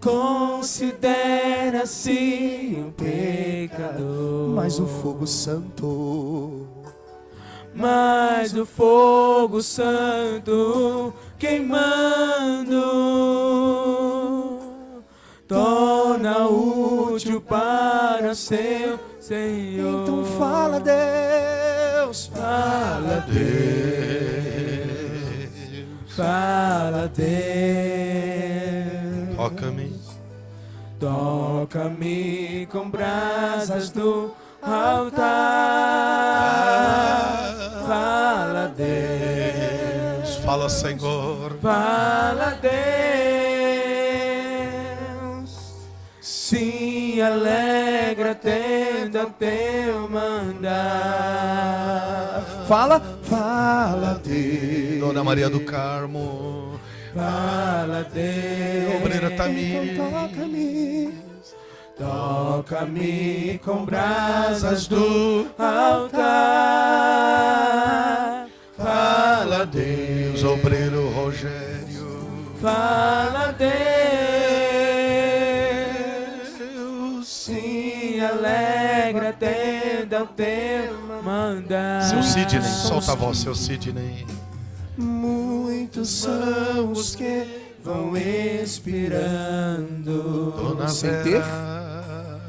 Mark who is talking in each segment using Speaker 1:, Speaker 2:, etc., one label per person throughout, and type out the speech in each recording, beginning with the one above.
Speaker 1: considera-se um pecador.
Speaker 2: Mas o fogo santo,
Speaker 1: mas o fogo santo queimando torna útil para seu Senhor.
Speaker 2: então fala, Deus,
Speaker 1: Fala, Deus, fala, Deus.
Speaker 3: Toca-me,
Speaker 1: toca-me com brasas do altar. Fala, Deus,
Speaker 3: fala, Senhor,
Speaker 1: fala, Deus. Se alegra tendo a teu mandar.
Speaker 2: fala, fala, Deus.
Speaker 3: Dona Maria do Carmo,
Speaker 1: Fala, Deus.
Speaker 3: obreira Tamires,
Speaker 2: Então toca-me,
Speaker 1: toca-me com brasas do altar. Fala, Deus.
Speaker 3: obreiro Rogério,
Speaker 1: Fala, Deus. Se alegra tendo ao teu mandar.
Speaker 3: seu Sidney, solta a voz, seu Sidney.
Speaker 1: Muitos são os que vão expirando
Speaker 3: Dona
Speaker 2: sem
Speaker 3: Vera,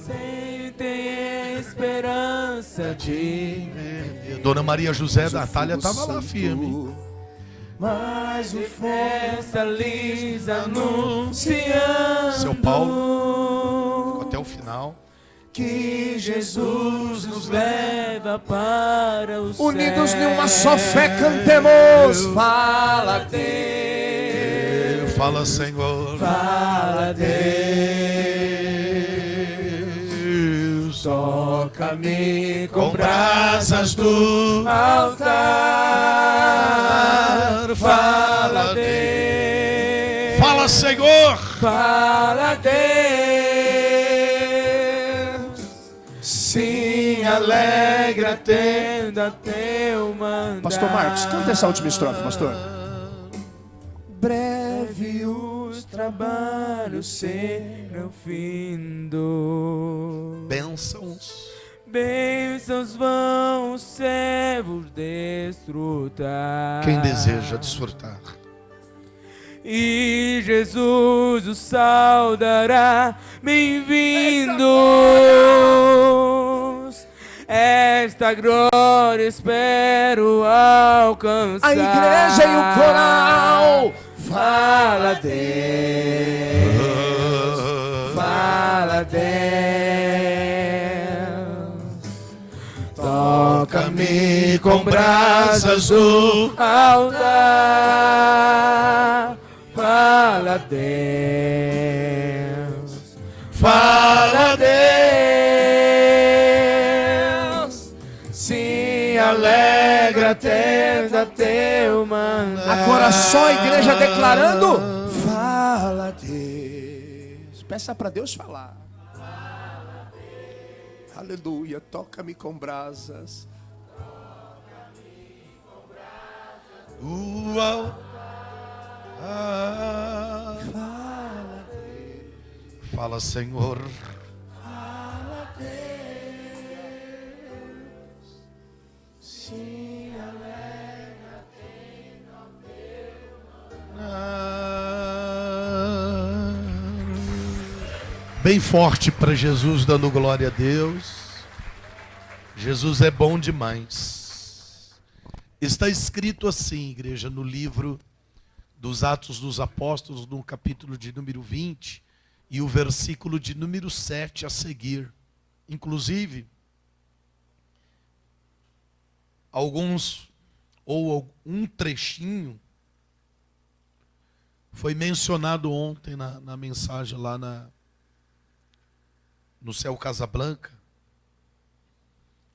Speaker 1: sem ter esperança de
Speaker 3: Dona Maria José da Atalha estava lá firme.
Speaker 1: mas o festa lisa anunciando
Speaker 3: Seu Paulo, até o final.
Speaker 1: que Jesus nos leva para o céu.
Speaker 2: unidos numa só fé cantemos. Fala,
Speaker 1: Deus,
Speaker 3: Fala, Senhor,
Speaker 1: fala, Deus. Toca-me com brasas do altar. Fala, Deus.
Speaker 3: fala, Senhor.
Speaker 1: Fala, Deus. Se alegra tendo a teu mandar.
Speaker 2: Pastor Marcos, canta essa última estrofe, pastor.
Speaker 1: Breve os trabalhos serão findo.
Speaker 3: Bênçãos,
Speaker 1: Bênçãos vão os servos desfrutar.
Speaker 3: quem deseja desfrutar.
Speaker 1: E Jesus o saudará, bem-vindos. Esta glória espero alcançar.
Speaker 2: A igreja e o coral.
Speaker 1: Fala, Deus. Fala, Deus. Toca-me com brasas do altar. Fala, Deus. Fala, Deus. Se alegra tendo a teu mandar.
Speaker 2: Agora só a igreja declarando. Fala, Deus. Peça para Deus falar. Aleluia. Toca-me com brasas.
Speaker 3: Uau. Fala, Senhor.
Speaker 1: Fala, Deus. Se alegra tendo a teu
Speaker 3: Bem forte para Jesus, dando glória a Deus. Jesus é bom demais. Está escrito assim, igreja, no livro dos Atos dos Apóstolos, no capítulo de número 20, e o versículo de número 7 a seguir. Inclusive, alguns, ou um trechinho, foi mencionado ontem na mensagem lá no Céu Casablanca,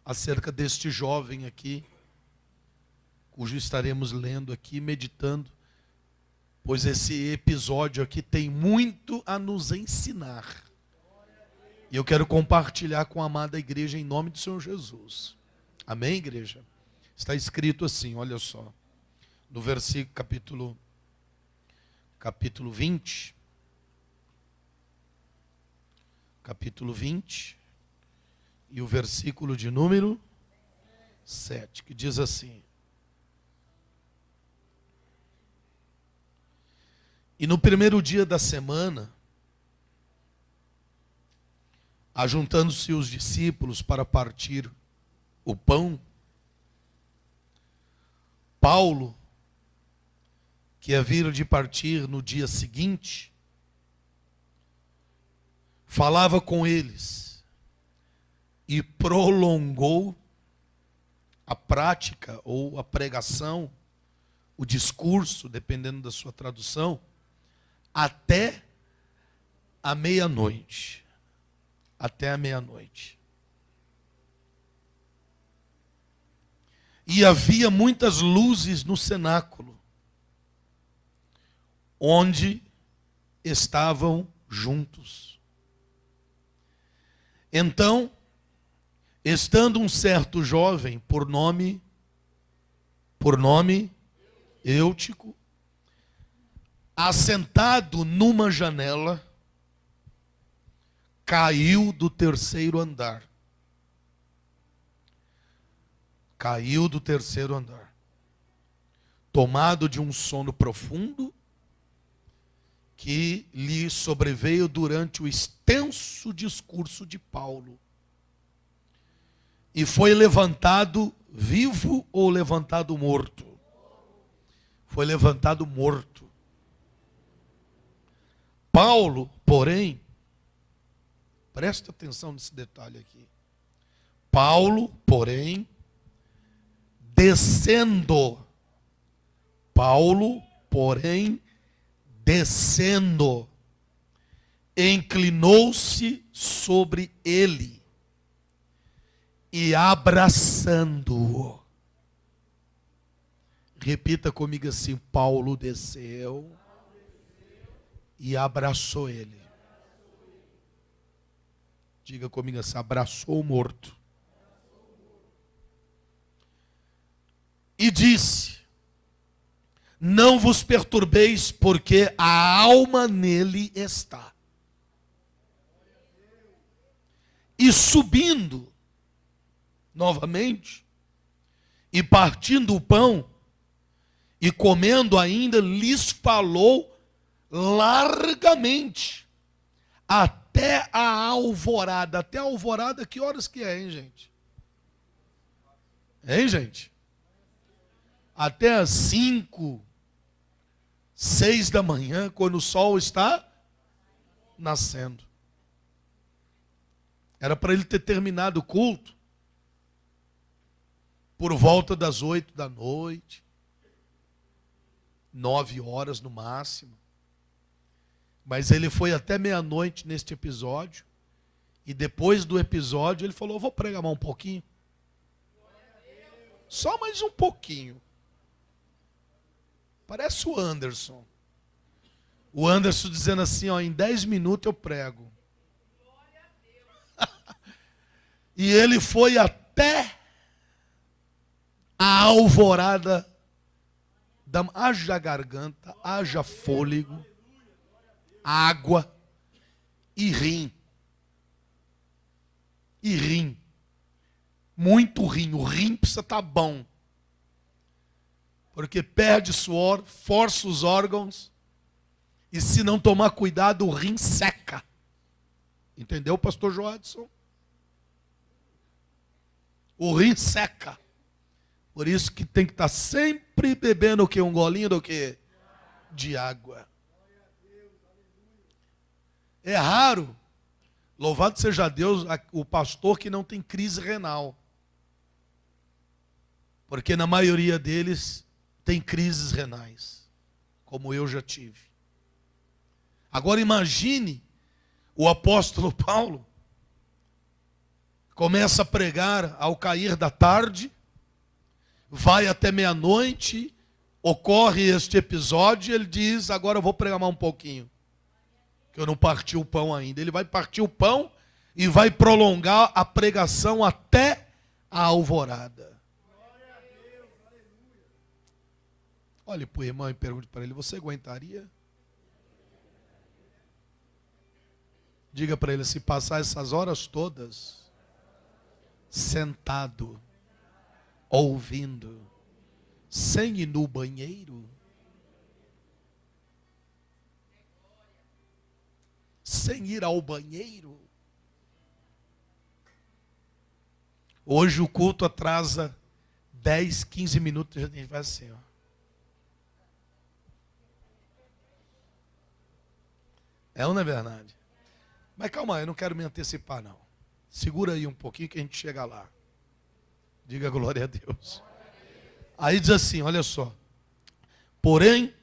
Speaker 3: acerca deste jovem aqui, cujo estaremos lendo aqui, meditando, pois esse episódio aqui tem muito a nos ensinar. E eu quero compartilhar com a amada igreja em nome do Senhor Jesus. Amém, igreja? Está escrito assim, olha só, no versículo, capítulo 20, capítulo 20, e o versículo de número 7, que diz assim: E no primeiro dia da semana, ajuntando-se os discípulos para partir o pão, Paulo, que havia de partir no dia seguinte, falava com eles e prolongou a prática ou a pregação, o discurso, dependendo da sua tradução, até a meia-noite. Até a meia-noite. E havia muitas luzes no cenáculo, onde estavam juntos. Então, estando um certo jovem, por nome Eutico, assentado numa janela, caiu do terceiro andar. Caiu do terceiro andar. Tomado de um sono profundo, que lhe sobreveio durante o extenso discurso de Paulo. E foi levantado vivo ou levantado morto? Foi levantado morto. Paulo, porém, presta atenção nesse detalhe aqui. Paulo, porém, descendo, inclinou-se sobre ele e abraçando-o. Repita comigo assim: Paulo desceu e abraçou ele. Diga comigo assim: abraçou o morto. E disse: não vos perturbeis, porque a alma nele está. E subindo novamente, e partindo o pão, e comendo ainda, lhes falou largamente, até a alvorada. Até a alvorada, que horas que é, hein, gente? Hein, gente? Até as 5, 6 da manhã, quando o sol está nascendo. Era para ele ter terminado o culto por volta das 8 da noite, 9 horas no máximo. Mas ele foi até meia-noite neste episódio. E depois do episódio ele falou: vou pregar mais um pouquinho. Só mais um pouquinho. Parece o Anderson. O Anderson dizendo assim: ó, em 10 minutos eu prego. E ele foi até a alvorada. Haja garganta, haja fôlego, água e rim. E rim. Muito rim. O rim precisa estar bom. Porque perde suor, força os órgãos. E se não tomar cuidado, o rim seca. Entendeu, pastor Joadson? O rim seca. Por isso que tem que estar sempre bebendo o quê? Um golinho do quê? De água. É raro, louvado seja Deus, o pastor que não tem crise renal. Porque na maioria deles tem crises renais, como eu já tive. Agora imagine o apóstolo Paulo, começa a pregar ao cair da tarde, vai até meia-noite, ocorre este episódio e ele diz: agora eu vou pregar mais um pouquinho, que eu não parti o pão ainda. Ele vai partir o pão e vai prolongar a pregação até a alvorada. Olhe para o irmão e pergunte para ele: você aguentaria? Diga para ele, se passar essas horas todas sentado, ouvindo, sem ir no banheiro, sem ir ao banheiro. Hoje o culto atrasa 10, 15 minutos, a gente vai assim, ó. É ou não é verdade? Mas calma aí, eu não quero me antecipar não. Segura aí um pouquinho que a gente chega lá. Diga glória a Deus. Aí diz assim, olha só. Porém,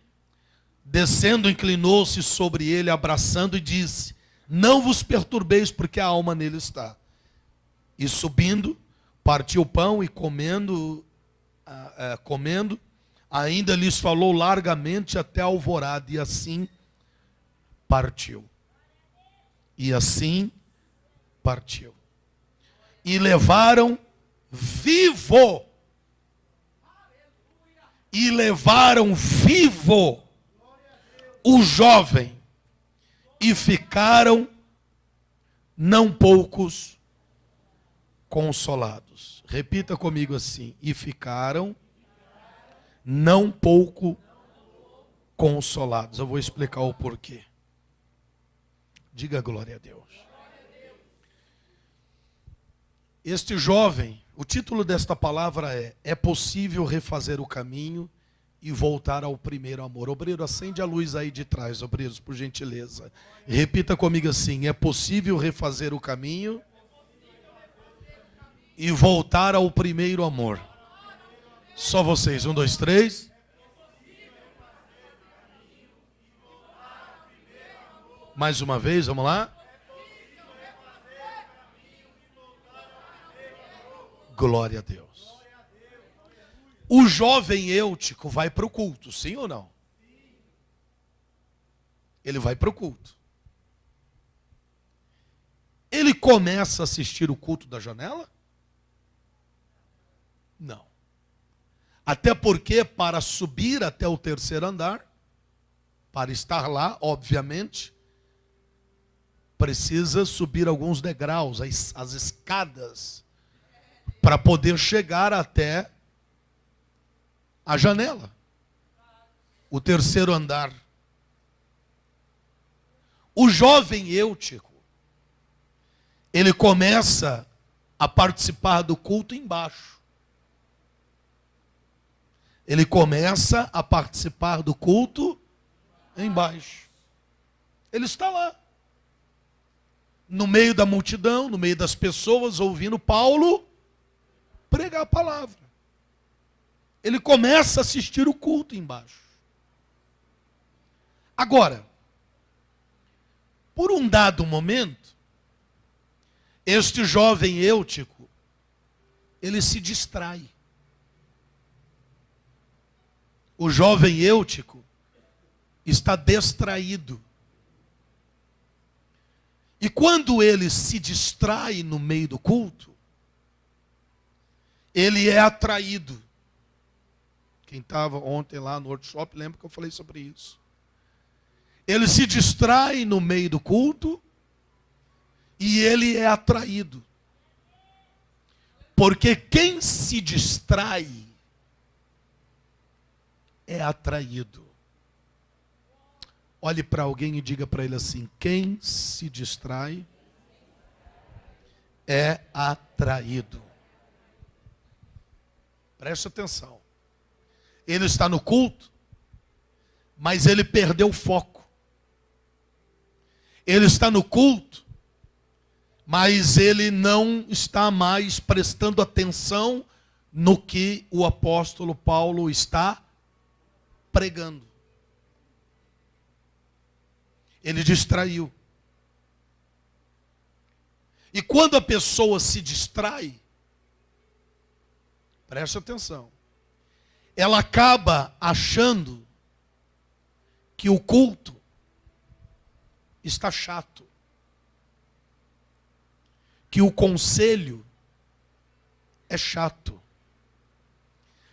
Speaker 3: descendo, inclinou-se sobre ele, abraçando e disse, não vos perturbeis, porque a alma nele está. E subindo, partiu o pão e comendo, ainda lhes falou largamente até a alvorada, e assim partiu. E assim partiu. E levaram vivo. E levaram vivo o jovem. E ficaram não poucos consolados. Repita comigo assim. E ficaram não pouco consolados. Eu vou explicar o porquê. Diga glória a Deus. Este jovem, o título desta palavra é possível refazer o caminho e voltar ao primeiro amor. Obreiro, acende a luz aí de trás, obreiros, por gentileza. Repita comigo assim, é possível refazer o caminho e voltar ao primeiro amor. Só vocês, 1, 2, 3. Mais uma vez, vamos lá. Glória a Deus. O jovem Eutico vai para o culto, sim ou não? Ele vai para o culto. Ele começa a assistir o culto da janela? Não. Até porque para subir até o terceiro andar, para estar lá, obviamente, precisa subir alguns degraus, as escadas, para poder chegar até a janela, o terceiro andar. O jovem Eutico, ele começa a participar do culto embaixo. Ele começa a participar do culto embaixo. Ele está lá, no meio da multidão, no meio das pessoas, ouvindo Paulo pregar a palavra. Ele começa a assistir o culto embaixo. Agora, por um dado momento, este jovem Eutico, ele se distrai. O jovem Eutico está distraído. E quando ele se distrai no meio do culto, ele é atraído. Quem estava ontem lá no workshop, lembra que eu falei sobre isso. Ele se distrai no meio do culto e ele é atraído. Porque quem se distrai é atraído. Olhe para alguém e diga para ele assim, quem se distrai é atraído. Preste atenção. Ele está no culto, mas ele perdeu o foco. Ele está no culto, mas ele não está mais prestando atenção no que o apóstolo Paulo está pregando. Ele distraiu. E quando a pessoa se distrai, preste atenção, ela acaba achando que o culto está chato, que o conselho é chato,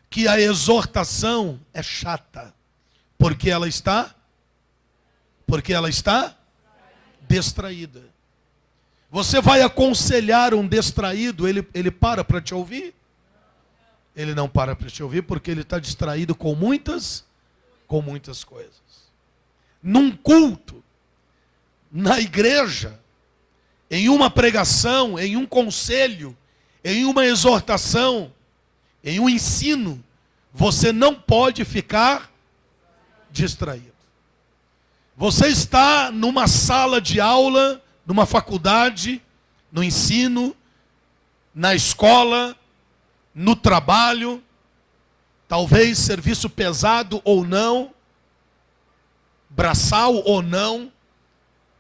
Speaker 3: que a exortação é chata, porque ela está distraída. Você vai aconselhar um distraído, ele para te ouvir? Ele não para te ouvir porque ele está distraído com muitas coisas. Num culto, na igreja, em uma pregação, em um conselho, em uma exortação, em um ensino, você não pode ficar distraído. Você está numa sala de aula, numa faculdade, no ensino, na escola, no trabalho, talvez serviço pesado ou não, braçal ou não,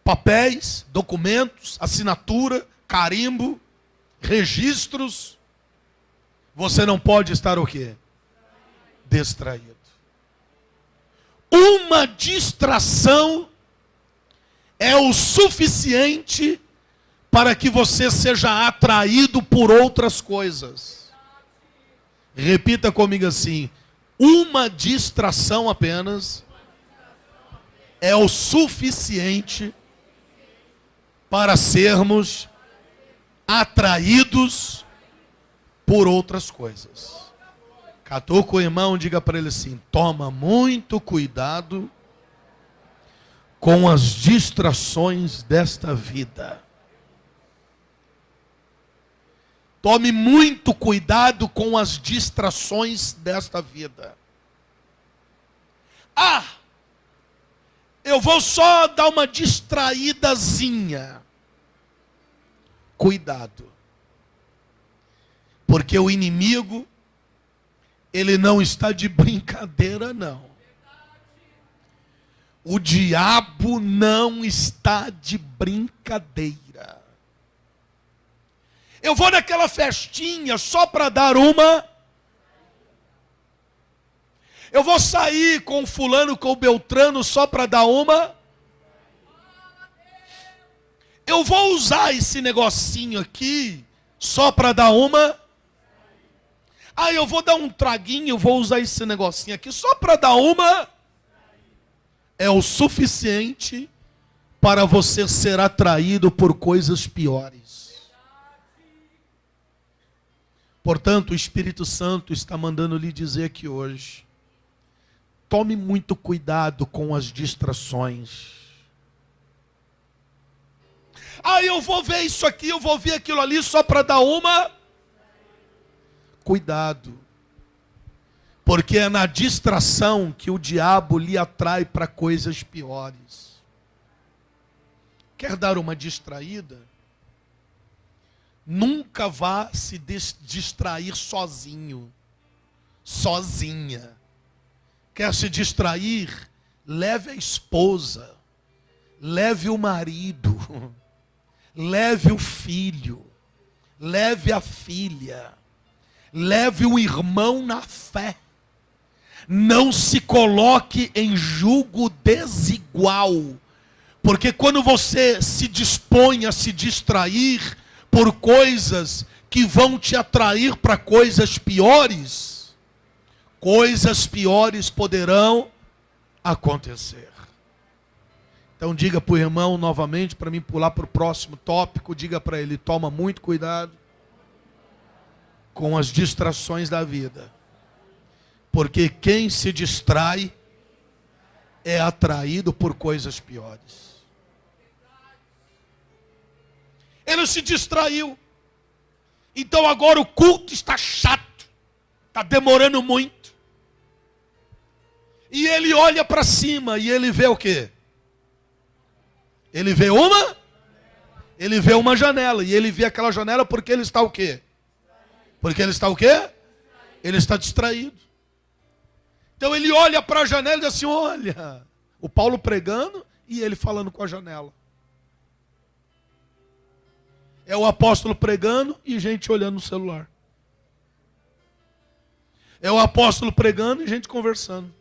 Speaker 3: papéis, documentos, assinatura, carimbo, registros. Você não pode estar o quê? Distraído. Uma distração é o suficiente para que você seja atraído por outras coisas. Repita comigo assim: uma distração apenas é o suficiente para sermos atraídos por outras coisas. Catuca o irmão, diga para ele assim: toma muito cuidado com as distrações desta vida. Tome muito cuidado com as distrações desta vida. Ah, eu vou só dar uma distraídazinha. Cuidado. Porque o inimigo, ele não está de brincadeira, não. O diabo não está de brincadeira. Eu vou naquela festinha só para dar uma. Eu vou sair com o fulano, com o Beltrano só para dar uma. Eu vou usar esse negocinho aqui só para dar uma. Ah, eu vou dar um traguinho, eu vou usar esse negocinho aqui só para dar uma. É o suficiente para você ser atraído por coisas piores. Portanto, o Espírito Santo está mandando lhe dizer aqui hoje: tome muito cuidado com as distrações. Ah, eu vou ver isso aqui, eu vou ver aquilo ali só para dar uma. Cuidado. Porque é na distração que o diabo lhe atrai para coisas piores. Quer dar uma distraída? Nunca vá se distrair sozinho, sozinha. Quer se distrair? Leve a esposa, leve o marido, leve o filho, leve a filha, leve o irmão na fé. Não se coloque em julgo desigual, porque quando você se dispõe a se distrair por coisas que vão te atrair para coisas piores poderão acontecer. Então diga para o irmão novamente, para mim pular para o próximo tópico, diga para ele: toma muito cuidado com as distrações da vida. Porque quem se distrai é atraído por coisas piores. Ele se distraiu. Então agora o culto está chato. Está demorando muito. E ele olha para cima e ele vê o quê? Ele vê uma janela. E ele vê aquela janela porque ele está o quê? Porque ele está o quê? Ele está distraído. Então ele olha para a janela e diz assim: olha, o Paulo pregando e ele falando com a janela. É o apóstolo pregando e gente olhando no celular. É o apóstolo pregando e gente conversando.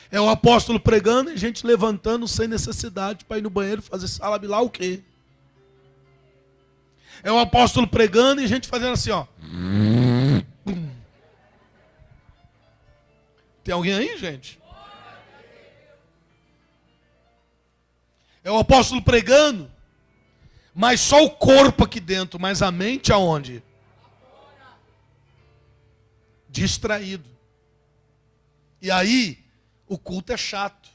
Speaker 3: É o apóstolo pregando e gente levantando sem necessidade para ir no banheiro fazer sabe lá o quê. É o apóstolo pregando e gente fazendo assim, ó. Tem alguém aí, gente? É o apóstolo pregando, Mas só o corpo aqui dentro, mas a mente aonde? Distraído. E aí, o culto é chato.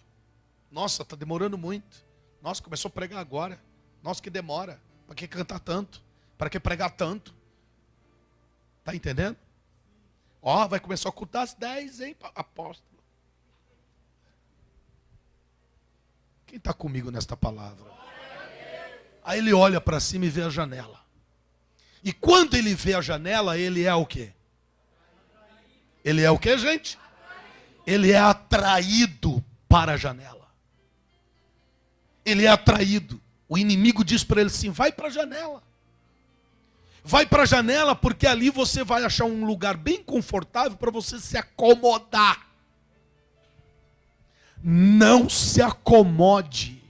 Speaker 3: Nossa, está demorando muito. Nossa, começou a pregar agora. Nossa, que demora. Para que cantar tanto? Para que pregar tanto? Está entendendo? Ó, vai começar a cultar às 10, hein, apóstolo? Quem está comigo nesta palavra? Aí ele olha para cima e vê a janela. E quando ele vê a janela, ele é o quê? Ele é o quê, gente? Ele é atraído para a janela. Ele é atraído. O inimigo diz para ele assim, vai para a janela. Vai para a janela porque ali você vai achar um lugar bem confortável para você se acomodar. Não se acomode.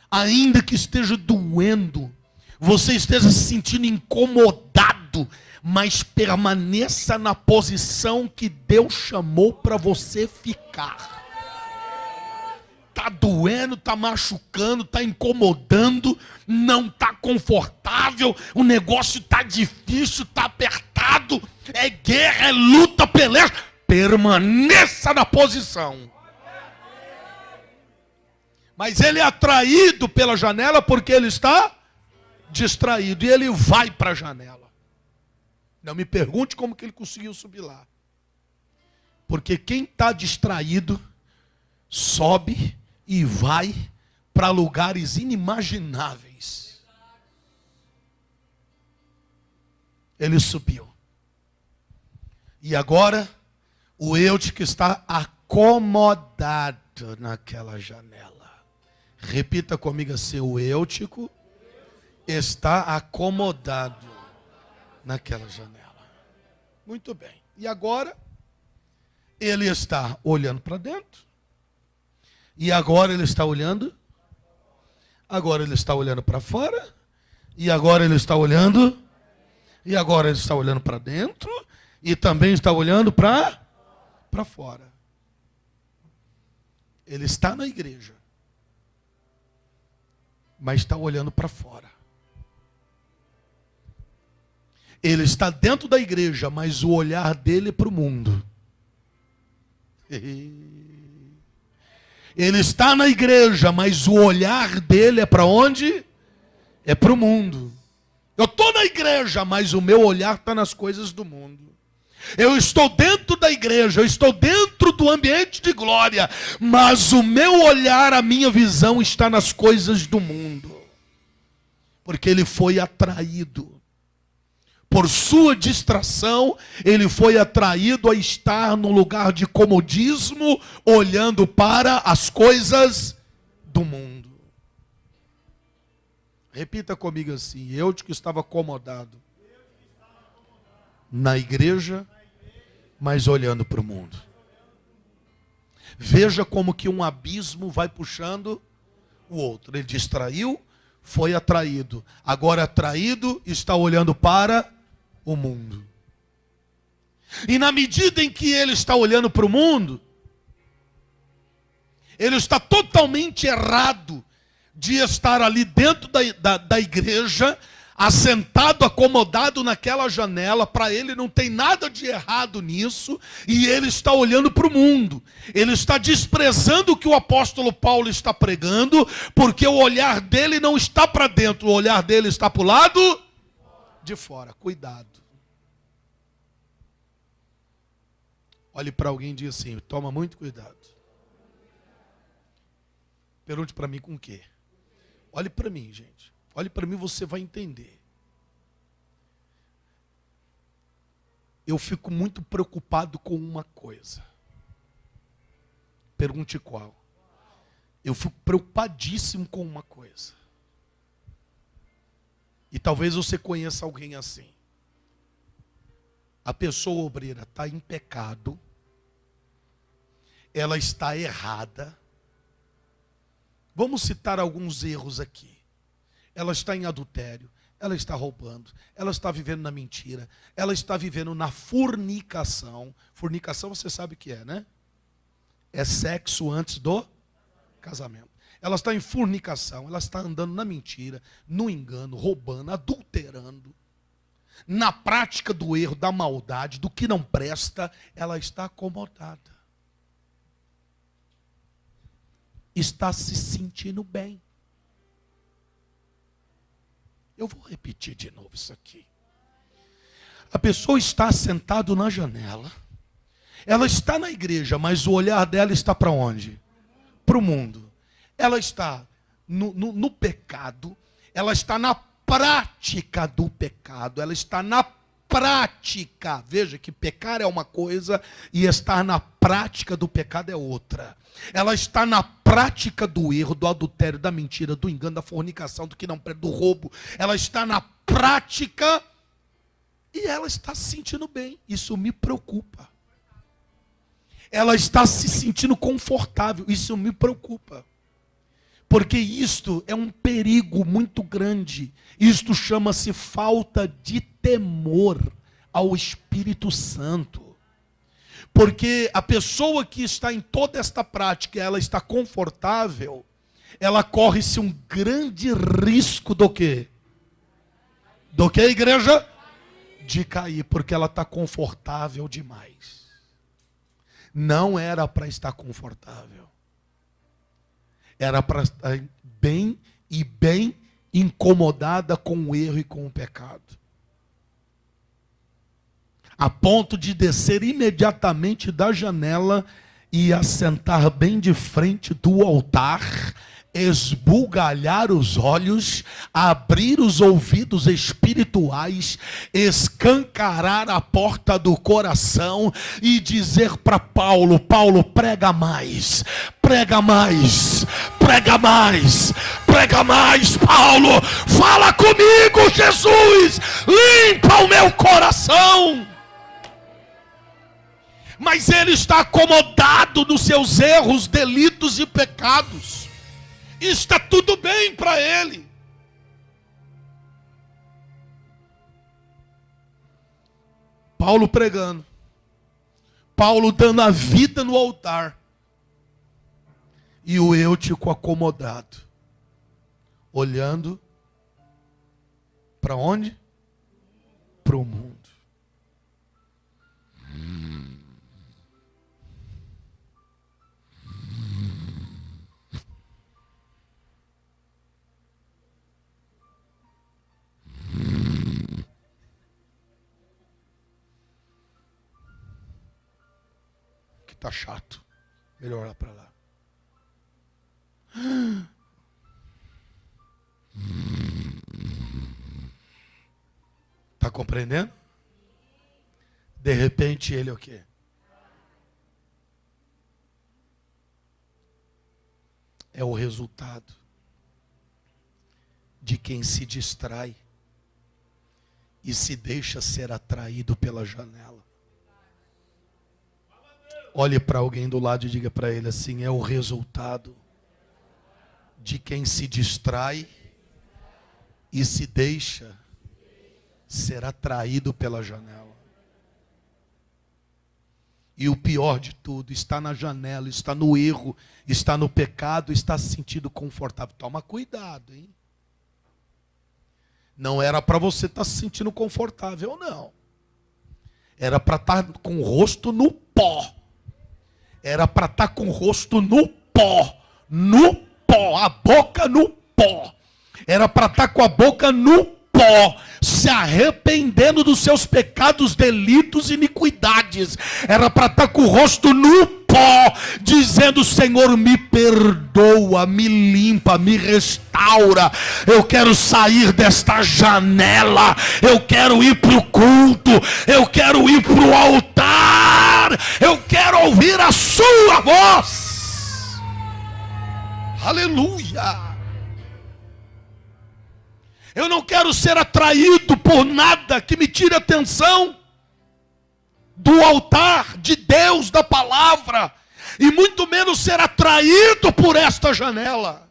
Speaker 3: Ainda que esteja doendo, você esteja se sentindo incomodado, mas permaneça na posição que Deus chamou para você ficar. Está doendo, está machucando, está incomodando, não está confortável, o negócio está difícil, está apertado, é guerra, é luta, peleja. Permaneça na posição. Mas ele é atraído pela janela porque ele está distraído. E ele vai para a janela. Não me pergunte como que ele conseguiu subir lá. Porque quem está distraído sobe e vai para lugares inimagináveis. Ele subiu. E agora o Eutico está acomodado naquela janela. Repita comigo assim, o Eutico está acomodado naquela janela. Muito bem. E agora, ele está olhando para dentro. E agora ele está olhando. Agora ele está olhando para fora. E agora ele está olhando. E agora ele está olhando para dentro. E também está olhando para fora. Ele está na igreja. Mas está olhando para fora. Ele está dentro da igreja, mas o olhar dele é para o mundo. Ele está na igreja, mas o olhar dele é para onde? É para o mundo. Eu estou na igreja, mas o meu olhar está nas coisas do mundo. Eu estou dentro da igreja, eu estou dentro do ambiente de glória, mas o meu olhar, a minha visão está nas coisas do mundo. Porque ele foi atraído. Por sua distração, ele foi atraído a estar num lugar de comodismo, olhando para as coisas do mundo. Repita comigo assim, eu que estava acomodado na igreja, mas olhando para o mundo. Veja como que um abismo vai puxando o outro. Ele distraiu, foi atraído. Agora atraído, está olhando para o mundo. E na medida em que ele está olhando para o mundo, ele está totalmente errado de estar ali dentro da igreja, assentado, acomodado naquela janela. Para ele não tem nada de errado nisso, e ele está olhando para o mundo. Ele está desprezando o que o apóstolo Paulo está pregando, porque o olhar dele não está para dentro, o olhar dele está para o lado de fora. Cuidado. Olhe para alguém e diga assim, toma muito cuidado. Pergunte para mim com o quê? Olhe para mim, gente. Olhe para mim, você vai entender. Eu fico muito preocupado com uma coisa. Pergunte qual. Eu fico preocupadíssimo com uma coisa. E talvez você conheça alguém assim. A pessoa obreira está em pecado. Ela está errada. Vamos citar alguns erros aqui. Ela está em adultério, ela está roubando, ela está vivendo na mentira, ela está vivendo na fornicação. Fornicação você sabe o que é, né? É sexo antes do casamento. ela está em fornicação, ela está andando na mentira, no engano, roubando, adulterando, na prática do erro, da maldade, do que não presta, ela está acomodada. Está se sentindo bem. Eu vou repetir de novo isso aqui. A pessoa está sentada na janela. Ela está na igreja, mas o olhar dela está para onde? Para o mundo. Ela está no pecado. Ela está na prática do pecado. Ela está na prática. Veja que pecar é uma coisa e estar na prática do pecado é outra. Ela está na prática do erro, do adultério, da mentira, do engano, da fornicação, do que não presta, do roubo. Ela está na prática e ela está se sentindo bem. Isso me preocupa. Ela está se sentindo confortável. Isso me preocupa. Porque isto é um perigo muito grande. Isto chama-se falta de temor ao Espírito Santo. Porque a pessoa que está em toda esta prática, ela está confortável, ela corre-se um grande risco do quê? Do que, igreja? De cair, porque ela está confortável demais. Não era para estar confortável. Era para estar bem incomodada com o erro e com o pecado. A ponto de descer imediatamente da janela e assentar bem de frente do altar, esbugalhar os olhos, abrir os ouvidos espirituais, escancarar a porta do coração e dizer para Paulo: Paulo, prega mais, prega mais, prega mais, prega mais, Paulo, fala comigo, Jesus, limpa o meu coração. Mas ele está acomodado nos seus erros, delitos e pecados. Está tudo bem para ele. Paulo pregando. Paulo dando a vida no altar. E o Eutico acomodado. Olhando para onde? Para o mundo. Tá chato. Melhor olhar para lá. Tá compreendendo? De repente ele é o quê? É o resultado de quem se distrai e se deixa ser atraído pela janela. Olhe para alguém do lado e diga para ele assim: é o resultado de quem se distrai e se deixa ser atraído pela janela. E o pior de tudo, está na janela, está no erro, está no pecado, está se sentindo confortável. Toma cuidado, hein? Não era para você estar se sentindo confortável, não. Era para estar com o rosto no pó. Era para estar com o rosto no pó, a boca no pó. Era para estar com a boca no pó, se arrependendo dos seus pecados, delitos e iniquidades. Era para estar com o rosto no pó, dizendo: Senhor, me perdoa, me limpa, me restaura. Eu quero sair desta janela, eu quero ir para o culto, eu quero ir para o altar, eu quero ouvir a sua voz. Aleluia. Eu não quero ser atraído por nada que me tire a atenção do altar de Deus, da palavra, e muito menos ser atraído por esta janela.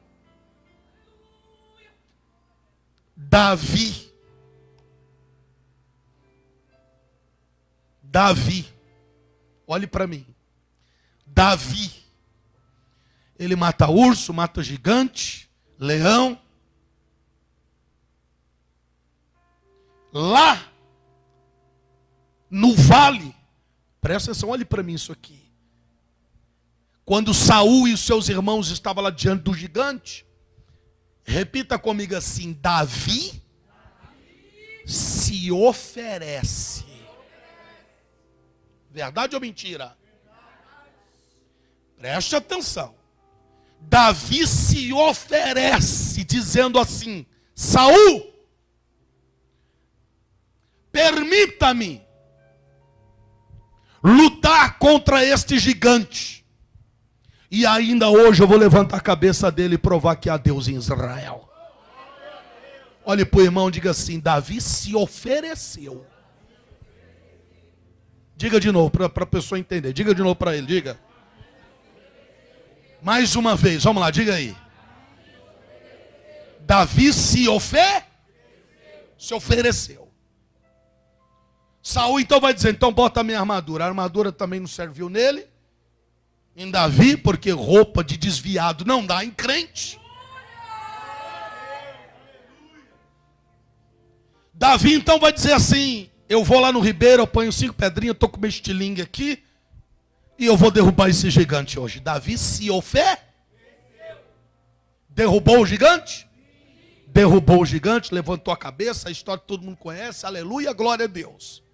Speaker 3: Davi, olhe para mim. Davi, Ele mata urso, mata gigante, leão. Lá, no vale, presta atenção, olhe para mim isso aqui. Quando Saul e os seus irmãos estavam lá diante do gigante, repita comigo assim: Davi se oferece. Verdade ou mentira? Preste atenção. Davi se oferece, dizendo assim: Saul, permita-me lutar contra este gigante. E ainda hoje eu vou levantar a cabeça dele e provar que há Deus em Israel. Olhe para o irmão e diga assim: Davi se ofereceu. Diga de novo para a pessoa entender. Diga de novo para ele, diga. Mais uma vez, vamos lá, diga aí. Davi se ofereceu. Saul então vai dizer: então bota a minha armadura. A armadura também não serviu nele, em Davi, porque roupa de desviado não dá em crente. Davi então vai dizer assim: eu vou lá no ribeiro, eu ponho 5 pedrinhas, eu estou com meu estilingue aqui, e eu vou derrubar esse gigante hoje. Davi se ofereceu. Derrubou o gigante? Derrubou o gigante, levantou a cabeça, a história que todo mundo conhece, aleluia, glória a Deus.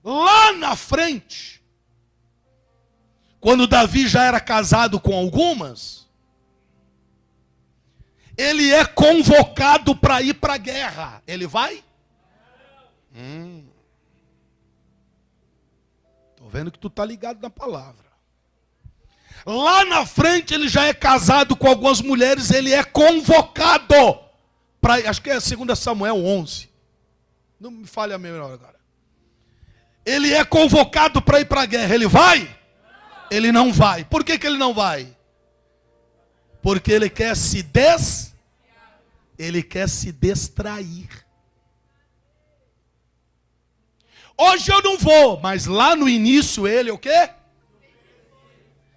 Speaker 3: Lá na frente, quando Davi já era casado com algumas, ele é convocado para ir para a guerra. Ele vai? Estou vendo que tu está ligado na palavra. Lá na frente ele já é casado com algumas mulheres, ele é convocado para, acho que é 2 Samuel 11. Não me falhe a memória agora. Ele é convocado para ir para a guerra. Ele vai? Ele não vai. Por que ele não vai? Porque ele quer se distrair. Hoje eu não vou, mas lá no início ele o quê?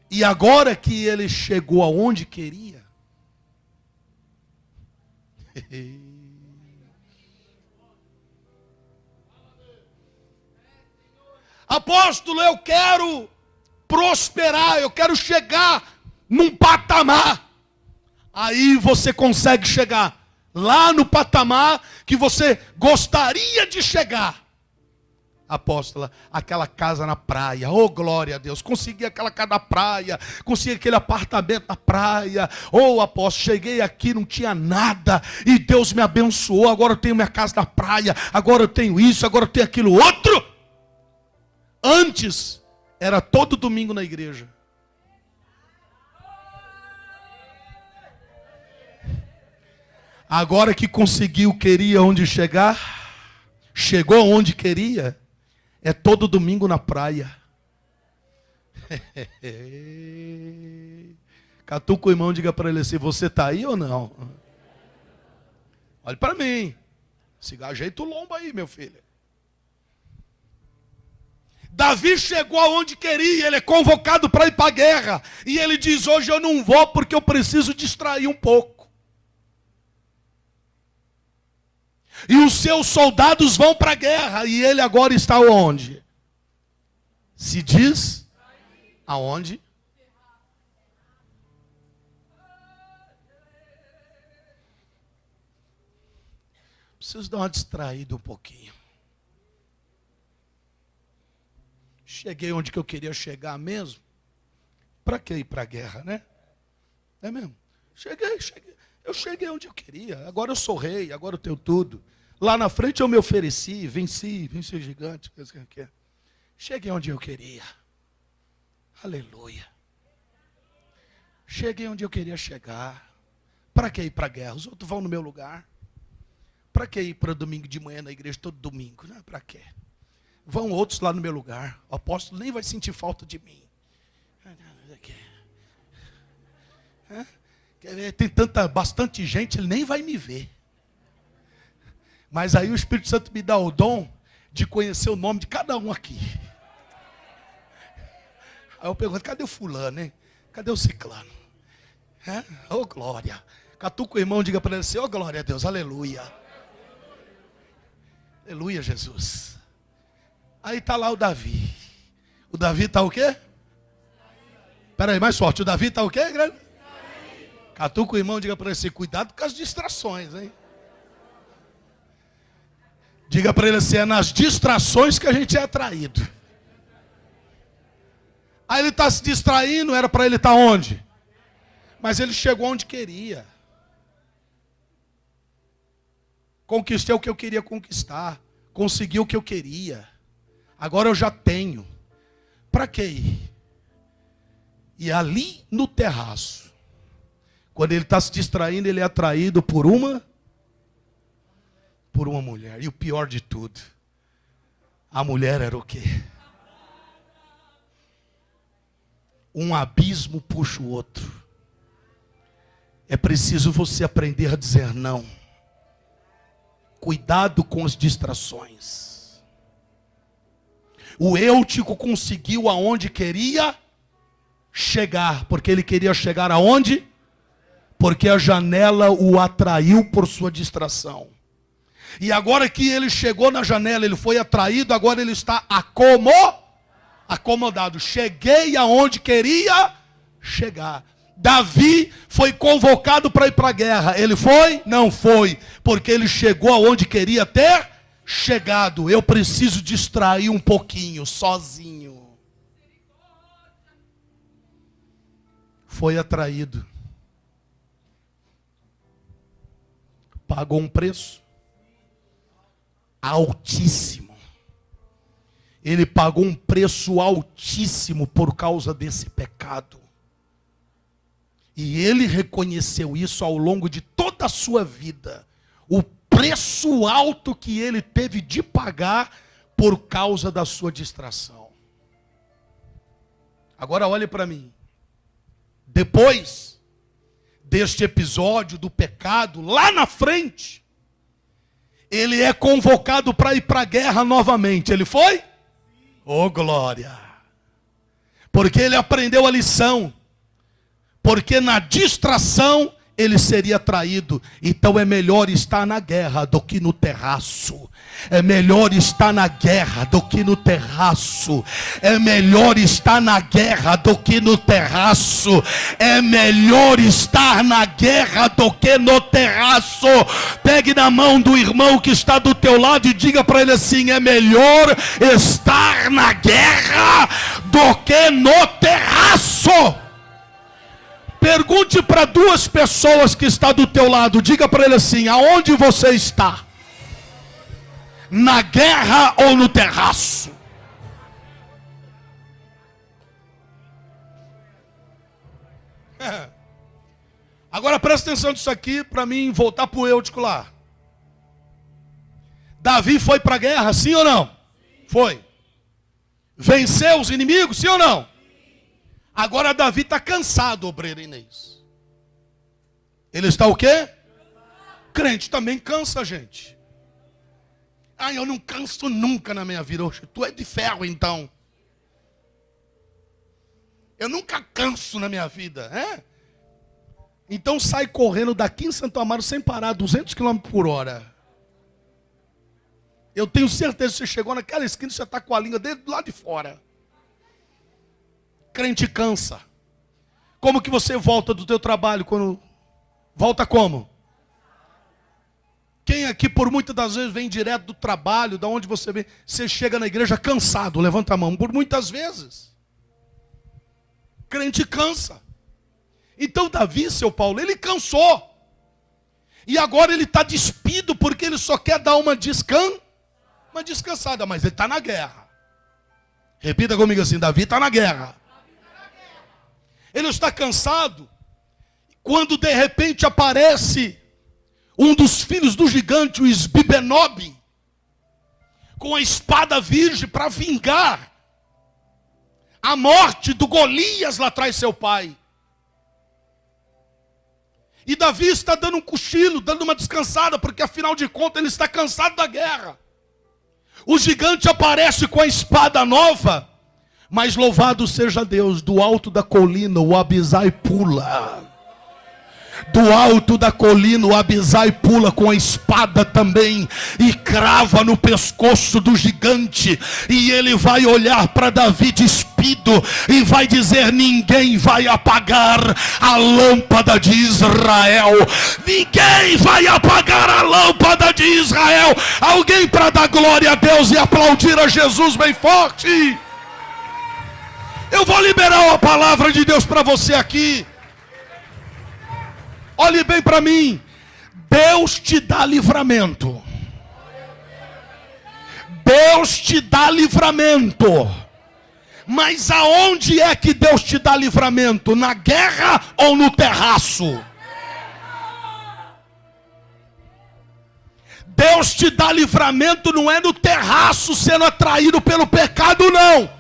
Speaker 3: E agora que ele chegou aonde queria, apóstolo, eu quero prosperar, eu quero chegar num patamar. Aí você consegue chegar lá no patamar que você gostaria de chegar. Apóstola, aquela casa na praia, oh glória a Deus, consegui aquela casa na praia, consegui aquele apartamento na praia, oh apóstolo, cheguei aqui, não tinha nada, e Deus me abençoou, agora eu tenho minha casa na praia, agora eu tenho isso, agora eu tenho aquilo outro. Antes, era todo domingo na igreja. Agora que conseguiu, queria onde chegar, chegou onde queria, é todo domingo na praia. Catuca o irmão, diga para ele assim: você está aí ou não? Olhe para mim. Se ajeita o lombo aí, meu filho. Davi chegou aonde queria, ele é convocado para ir para a guerra. E ele diz: hoje eu não vou porque eu preciso distrair um pouco. E os seus soldados vão para a guerra. E ele agora está onde? Se diz aonde? Preciso dar uma distraída um pouquinho. Cheguei onde que eu queria chegar mesmo. Para que ir para a guerra, né? É mesmo? Cheguei. Eu cheguei onde eu queria. Agora eu sou rei, agora eu tenho tudo. Lá na frente eu me ofereci, venci o gigante. Cheguei onde eu queria. Aleluia. Cheguei onde eu queria chegar. Para que ir para a guerra? Os outros vão no meu lugar. Para que ir para domingo de manhã na igreja todo domingo? Não, para quê? Vão outros lá no meu lugar. O apóstolo nem vai sentir falta de mim. Tem bastante gente, ele nem vai me ver. Mas aí o Espírito Santo me dá o dom de conhecer o nome de cada um aqui. Aí eu pergunto, cadê o fulano, hein? Cadê o ciclano? Ô, glória. Catuca o irmão, diga para ele assim, ô, glória a Deus, aleluia. Aleluia, Jesus. Aí está lá o Davi. O Davi está o quê? Espera aí, mais forte. O Davi está o quê, grande? Catuca o irmão, diga para ele assim, cuidado com as distrações, hein? Diga para ele assim, é nas distrações que a gente é atraído. Aí ele está se distraindo, era para ele estar onde? Mas ele chegou onde queria. Conquistei o que eu queria conquistar. Consegui o que eu queria. Agora eu já tenho. Para que ir? E ali no terraço, quando ele está se distraindo, ele é atraído por uma mulher. E o pior de tudo, a mulher era o quê? Um abismo puxa o outro. É preciso você aprender a dizer não. Cuidado com as distrações. O Eutico conseguiu aonde queria chegar. Porque ele queria chegar aonde? Porque a janela o atraiu por sua distração. E agora que ele chegou na janela, ele foi atraído, agora ele está acomodado. Cheguei aonde queria chegar. Davi foi convocado para ir para a guerra. Ele foi? Não foi. Porque ele chegou aonde queria ter chegado. Eu preciso distrair um pouquinho, sozinho. Foi atraído. Pagou um preço altíssimo. Ele pagou um preço altíssimo por causa desse pecado. E ele reconheceu isso ao longo de toda a sua vida. O preço alto que ele teve de pagar por causa da sua distração. Agora olhe para mim. Depois deste episódio do pecado, lá na frente, ele é convocado para ir para a guerra novamente. Ele foi? Oh, glória! Porque ele aprendeu a lição. Porque na distração ele seria traído. Então é melhor estar na guerra do que no terraço. É melhor estar na guerra do que no terraço. É melhor estar na guerra do que no terraço. É melhor estar na guerra do que no terraço. Pegue na mão do irmão que está do teu lado e diga para ele assim: é melhor estar na guerra do que no terraço. Pergunte para duas pessoas que estão do teu lado. Diga para ele assim: aonde você está? Na guerra ou no terraço? Agora presta atenção nisso aqui para mim voltar para o Eutico lá. Davi foi para a guerra, sim ou não? Foi. Venceu os inimigos, sim ou não? Agora Davi está cansado, obreiro Inês. Ele está o quê? Crente também cansa, gente. Ah, eu não canso nunca na minha vida. Oxe, tu é de ferro então. Eu nunca canso na minha vida, é? Então sai correndo daqui em Santo Amaro sem parar, 200 km por hora. Eu tenho certeza que você chegou naquela esquina e você está com a língua dele do lado de fora. Crente cansa. Como que você volta do teu trabalho quando... Volta como? Quem aqui por muitas das vezes vem direto do trabalho, da onde você vem, você chega na igreja cansado, levanta a mão, por muitas vezes. Crente cansa. Então Davi, seu Paulo, ele cansou. E agora ele está despido porque ele só quer dar uma descansada, mas ele está na guerra. Repita comigo assim: Davi está na guerra. Ele está cansado quando de repente aparece um dos filhos do gigante, o Esbibenob, com a espada virgem para vingar a morte do Golias lá atrás, seu pai. E Davi está dando um cochilo, dando uma descansada, porque afinal de contas ele está cansado da guerra. O gigante aparece com a espada nova, Mas louvado seja Deus, do alto da colina o Abisai pula. Do alto da colina o Abisai pula com a espada também e crava no pescoço do gigante. E ele vai olhar para Davi despido e vai dizer: ninguém vai apagar a lâmpada de Israel. Ninguém vai apagar a lâmpada de Israel. Alguém para dar glória a Deus e aplaudir a Jesus bem forte. Eu vou liberar uma palavra de Deus para você aqui. Olhe bem para mim. Deus te dá livramento. Deus te dá livramento. Mas aonde é que Deus te dá livramento? Na guerra ou no terraço? Deus te dá livramento não é no terraço sendo atraído pelo pecado, não.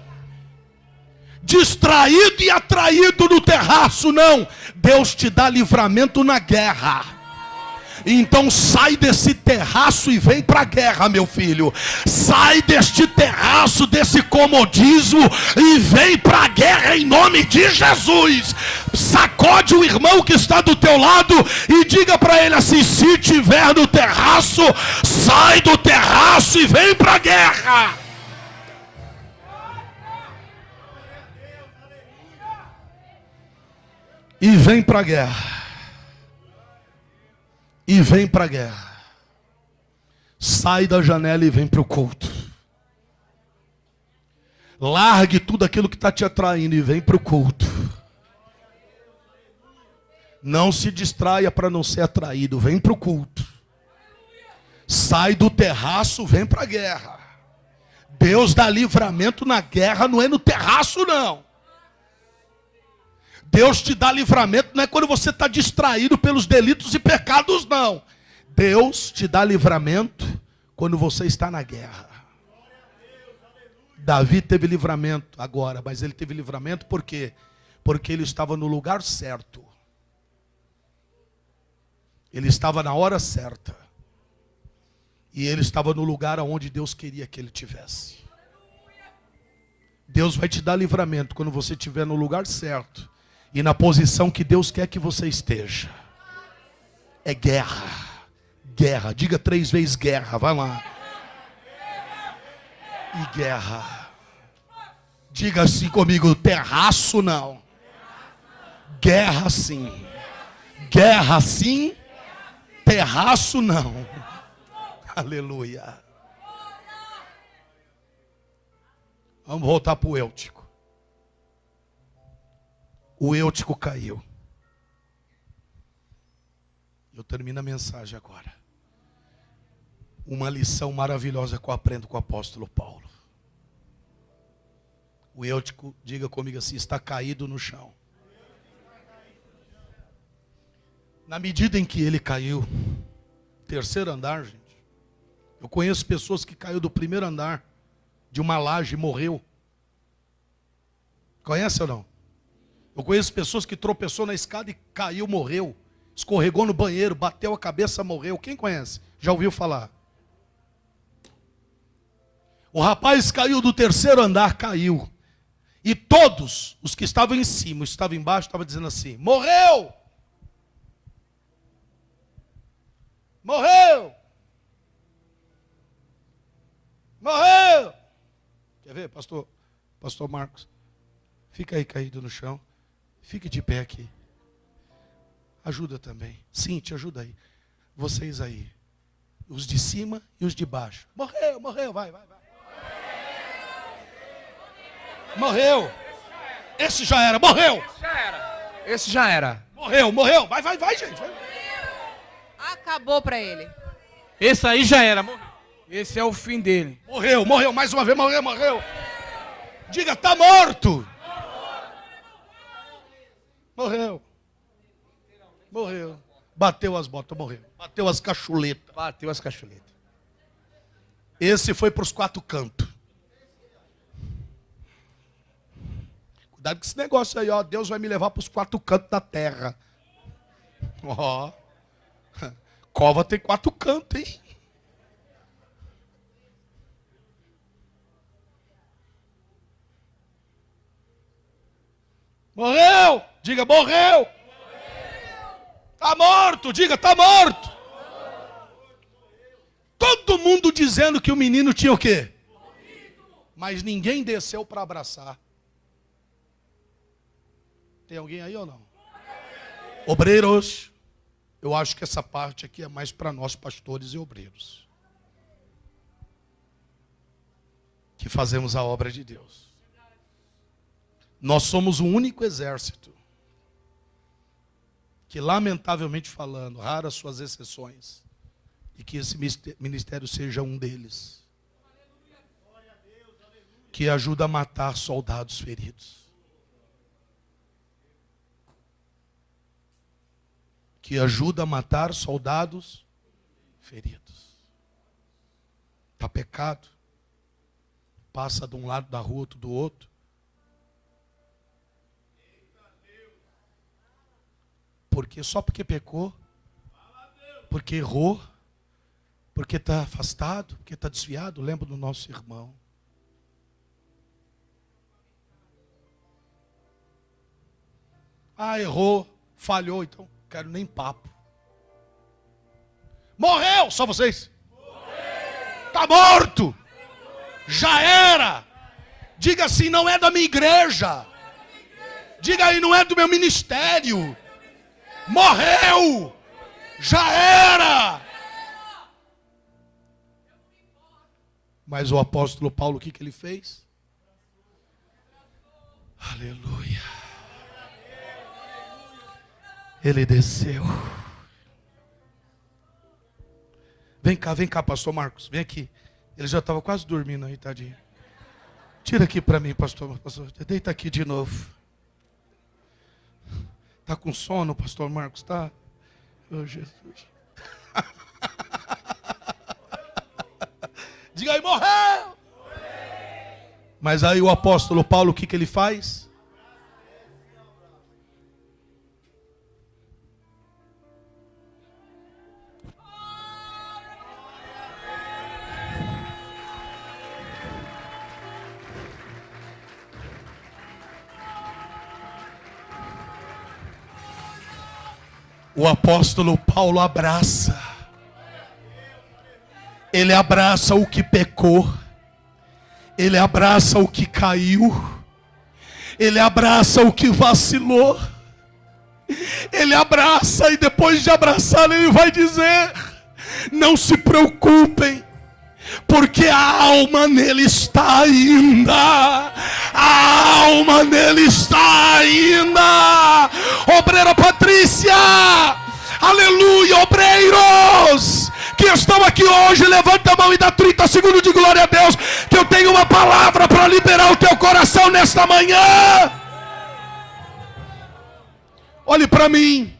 Speaker 3: Distraído e atraído no terraço, não. Deus te dá livramento na guerra. Então sai desse terraço e vem para a guerra, meu filho. Sai deste terraço, desse comodismo e vem para a guerra em nome de Jesus. Sacode o irmão que está do teu lado e diga para ele assim: se tiver no terraço, sai do terraço e vem para a guerra. E vem para a guerra. E vem para a guerra. Sai da janela e vem para o culto. Largue tudo aquilo que está te atraindo e vem para o culto. Não se distraia para não ser atraído. Vem para o culto. Sai do terraço, vem para a guerra. Deus dá livramento na guerra, não é no terraço, não. Deus te dá livramento não é quando você está distraído pelos delitos e pecados, não. Deus te dá livramento quando você está na guerra. Davi teve livramento agora, mas ele teve livramento por quê? Porque ele estava no lugar certo. Ele estava na hora certa. E ele estava no lugar onde Deus queria que ele tivesse. Deus vai te dar livramento quando você estiver no lugar certo. E na posição que Deus quer que você esteja. É guerra. Guerra. Diga 3 vezes guerra. Vai lá. E guerra. Diga assim comigo: terraço não. Guerra sim. Guerra sim. Terraço não. Aleluia. Vamos voltar para o Eutico. O Eutico caiu. Eu termino a mensagem agora. Uma lição maravilhosa que eu aprendo com o apóstolo Paulo. O Eutico, diga comigo assim, está caído no chão. Na medida em que ele caiu, 3º andar, gente. Eu conheço pessoas que caiu do 1º andar de uma laje e morreu. Conhece ou não? Eu conheço pessoas que tropeçou na escada e caiu, morreu. Escorregou no banheiro, bateu a cabeça, morreu. Quem conhece? Já ouviu falar? O rapaz caiu do 3º andar, caiu. E todos os que estavam em cima, estavam embaixo, estavam dizendo assim: morreu! Morreu! Morreu! Quer ver, pastor Marcos? Fica aí caído no chão. Fique de pé aqui. Ajuda também. Sim, te ajuda aí. Vocês aí. Os de cima e os de baixo. Morreu, morreu, vai. Morreu. Esse já era, morreu.
Speaker 2: Esse já era.
Speaker 3: Morreu. Vai, gente. Vai.
Speaker 4: Acabou pra ele.
Speaker 2: Esse aí já era. Esse é o fim dele.
Speaker 3: Morreu. Mais uma vez, morreu. Diga, tá morto. Morreu. Bateu as botas, morreu. Bateu as cachuletas. Esse foi para os 4 cantos. Cuidado com esse negócio aí, ó. Deus vai me levar para os 4 cantos da terra. Ó. Cova tem 4 cantos, hein? Morreu! Diga, morreu! Está morto! Diga, está morto! Todo mundo dizendo que o menino tinha o quê? Mas ninguém desceu para abraçar. Tem alguém aí ou não? Obreiros, eu acho que essa parte aqui é mais para nós, pastores e obreiros, que fazemos a obra de Deus. Nós somos o único exército que, lamentavelmente falando, raras suas exceções, e que esse ministério seja um deles, que ajuda a matar soldados feridos, que ajuda a matar soldados feridos. Está pecado, passa de um lado da rua, outro do outro. Porque só porque pecou, porque errou, porque está afastado, porque está desviado. Lembra do nosso irmão. Errou, falhou, então não quero nem papo. Morreu, só vocês. Está morto. Já era. Diga assim, não é da minha igreja. Diga aí, não é do meu ministério. Morreu. Já era. Mas o apóstolo Paulo, o que ele fez? Aleluia. Ele desceu. Vem cá, pastor Marcos. Vem aqui. Ele já estava quase dormindo aí, tadinho. Tira aqui para mim, pastor. Deita aqui de novo. Está com sono, pastor Marcos? Tá? Oh, Jesus. Diga aí, morreu! Mas aí o apóstolo Paulo, o que ele faz? O apóstolo Paulo abraça. Ele abraça o que pecou. Ele abraça o que caiu. Ele abraça o que vacilou. Ele abraça e depois de abraçar ele vai dizer: não se preocupem, porque a alma nele está ainda. A alma nele está ainda. Obreira Patrícia, aleluia. Obreiros que estão aqui hoje, levanta a mão e dá 30 segundos de glória a Deus, que eu tenho uma palavra para liberar o teu coração nesta manhã. Olhe para mim.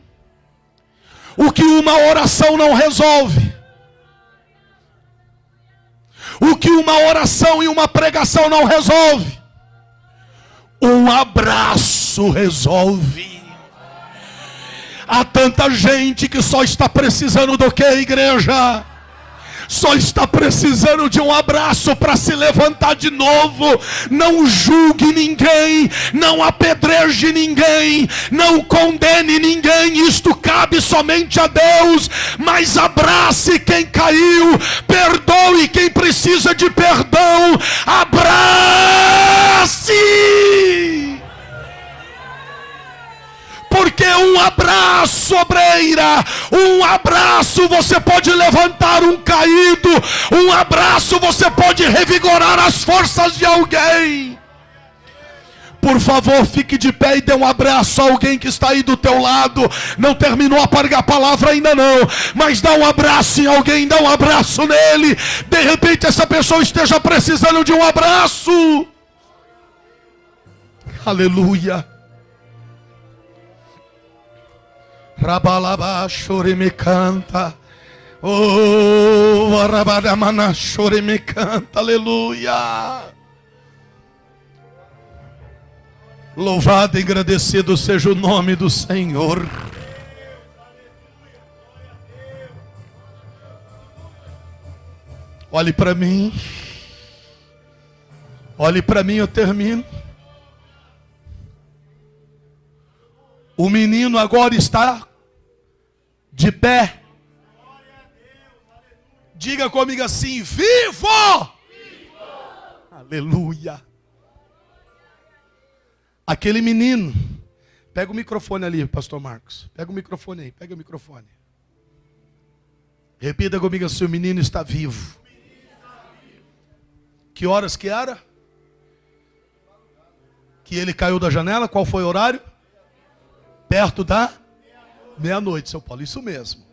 Speaker 3: O que uma oração não resolve, o que uma oração e uma pregação não resolve, um abraço resolve. Há tanta gente que só está precisando do que, igreja? Só está precisando de um abraço para se levantar de novo. Não julgue ninguém, não apedreje ninguém, não condene ninguém, isto cabe somente a Deus. Mas abrace quem caiu, perdoe quem precisa de perdão, abrace! Porque um abraço, obreira, um abraço você pode levantar um caído, um abraço você pode revigorar as forças de alguém. Por favor, fique de pé e dê um abraço a alguém que está aí do teu lado. Não terminou a palavra ainda não, mas dá um abraço em alguém, dá um abraço nele. De repente essa pessoa esteja precisando de um abraço. Aleluia. Rabalaba chore me canta. Oh, arabadamana chore me canta. Aleluia. Louvado e agradecido seja o nome do Senhor. Olhe para mim. Olhe para mim, eu termino. O menino agora está de pé. Diga comigo assim: vivo! Aleluia. Aquele menino, pega o microfone ali, pastor Marcos. Pega o microfone aí, pega o microfone. Repita comigo assim: o menino está vivo. Que horas que era? Que ele caiu da janela, qual foi o horário? Perto da meia-noite, seu Paulo, isso mesmo.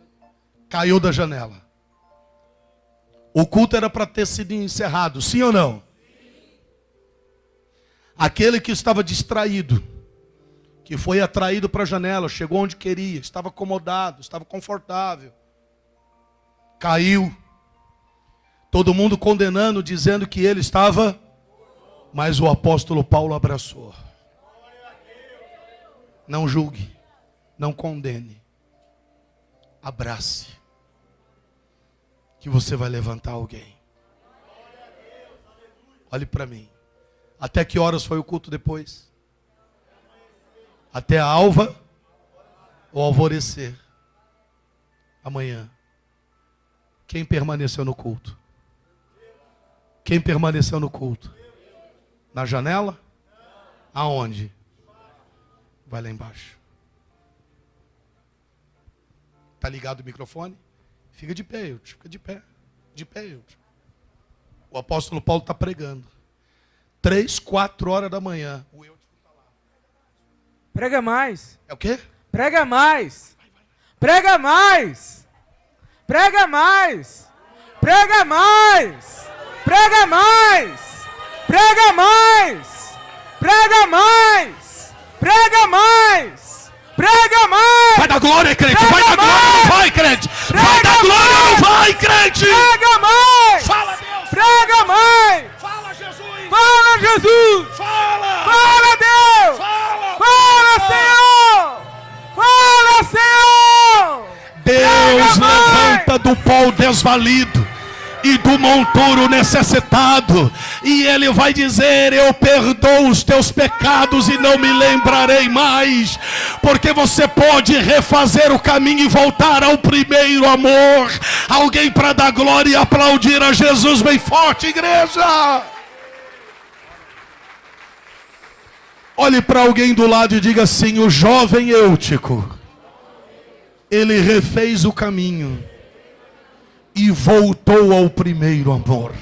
Speaker 3: Caiu da janela. O culto era para ter sido encerrado, sim ou não? Aquele que estava distraído, que foi atraído para a janela, chegou onde queria, estava acomodado, estava confortável, caiu. Todo mundo condenando, dizendo que ele estava, mas o apóstolo Paulo abraçou. Não julgue, não condene, abrace, que você vai levantar alguém. Olhe para mim. Até que horas foi o culto depois? Até a alva ou alvorecer? Amanhã. Quem permaneceu no culto? Quem permaneceu no culto? Na janela? Aonde? Vai lá embaixo. Tá ligado o microfone? Fica de pé, Eutico. Fica de pé. De pé, Eutico. O apóstolo Paulo está pregando. 3, 4 horas da manhã. O Eutico está lá.
Speaker 2: Prega mais.
Speaker 3: É o quê?
Speaker 2: Prega mais. Prega mais. Prega mais. Prega mais. Prega mais. Prega mais. Prega mais. Prega mais. Prega mais.
Speaker 3: Vai dar glória, crente.
Speaker 2: Prega
Speaker 3: Vai dar glória,
Speaker 2: mais.
Speaker 3: não vai, crente. Vai
Speaker 2: Prega
Speaker 3: dar glória,
Speaker 2: mais.
Speaker 3: não vai, crente.
Speaker 2: Prega mais.
Speaker 3: Fala, Deus.
Speaker 2: Prega mais.
Speaker 3: Fala, Jesus.
Speaker 2: Fala, Jesus.
Speaker 3: Fala.
Speaker 2: Fala, Deus.
Speaker 3: Fala.
Speaker 2: Fala, Senhor. Fala, Senhor.
Speaker 3: Deus
Speaker 2: Prega mais.
Speaker 3: levanta do pó desvalido e do monturo necessitado, e Ele vai dizer: eu perdoo os teus pecados e não me lembrarei mais, porque você pode refazer o caminho e voltar ao primeiro amor. Alguém para dar glória e aplaudir a Jesus bem forte, igreja. Olhe para alguém do lado e diga assim: o jovem Eutico, ele refez o caminho e voltou ao primeiro amor.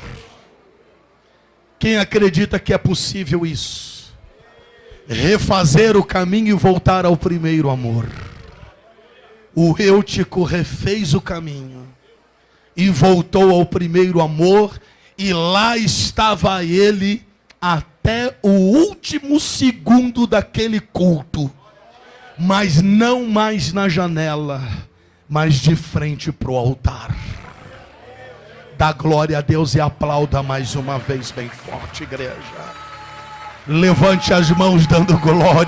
Speaker 3: Quem acredita que é possível isso? Refazer o caminho e voltar ao primeiro amor. O Eutico refez o caminho e voltou ao primeiro amor, e lá estava ele até o último segundo daquele culto, mas não mais na janela, mas de frente para o altar. Dá glória a Deus e aplauda mais uma vez bem forte, igreja. Levante as mãos dando glória.